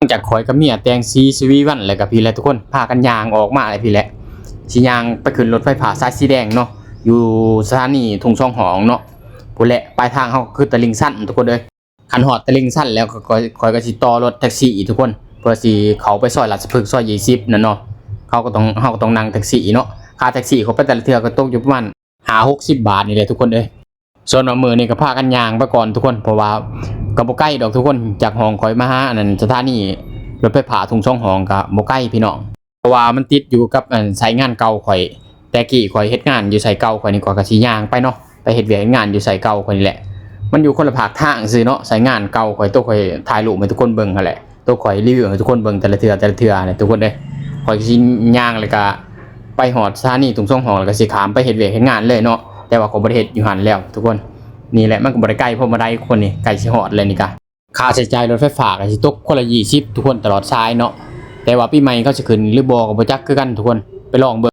จากข่อยกับเมียแต่งสีสวีวันแล้วก็พี่แหละทุกคนพากันย่างออกมาเลยพี่แหละสิย่างไปขึ้นรถไฟฟ้าสายสีแดงเนาะอยู่สถานีทุ่งช่องหองเนาะพุ่นแหละปลายทางเฮาคือตะลิงสั้นทุกคนเอ้ยคันฮอดตะลิงสั้นแล้วก็ข่อยก็สิต่อรถแท็กซี่ทุกคนเพื่อสิเข้าไปซอยราชพฤกษ์ซอย20นั่นเนาะเฮาก็ต้องนั่งแท็กซี่เนาะค่าแท็กซี่เขาไปแต่ละเทื่อก็ตกอยู่ประมาณ50-60 บาทนี่แหละทุกคนเอ้ยส่วนว่ามื้อนี้ก็พากันย่างไปก่อนทุกคนเพราะว่าก็บ่ใกล้ดอกทุกคนจากห้องข่อยมาหาอันนั้นสถานีรถไฟฟ้าทุ่งช่องหองก็บ่ใกล้พี่น้องเพราะว่ามันติดอยู่กับสายงานเก่าข่อยแต่กี้ข่อยเฮ็ดงานอยู่สายเก่าข่อยนี่ก็สิย่างไปเนาะไปเฮ็ดเวียกงานอยู่สายเก่าข่อยนี่แหละมันอยู่คนละภาคทางซื่อเนาะสายงานเก่าข่อยตัวข่อยถ่ายรูปให้ทุกคนเบิ่งนั่นแหละตัวข่อยรีวิวให้ทุกคนเบิ่งแต่ละเทื่อเนี่ยทุกคนเด้ข่อยสิย่างแล้วก็ไปฮอดสถานีทุ่งช่องหองแล้วก็สิข้ามไปเฮ็ดเวียกเฮ็ดงานเลยเนาะแต่ว่าข่อยบ่ได้เฮ็ดอยู่หั่นแล้วทุกคนนี่แหละมันก็บ่ได้ใกล้พอมาได้คนนี่ใกล้สิฮอดเลยนี่กะค่าใช้จ่ายรถไฟฟ้าก็สิตกคนละ20ทุกคนตลอดสายเนาะแต่ว่าปีใหม่เขาสิขึ้นหรือบ่ก็บ่จักคือกันทุกคนไปลองเบิ่ง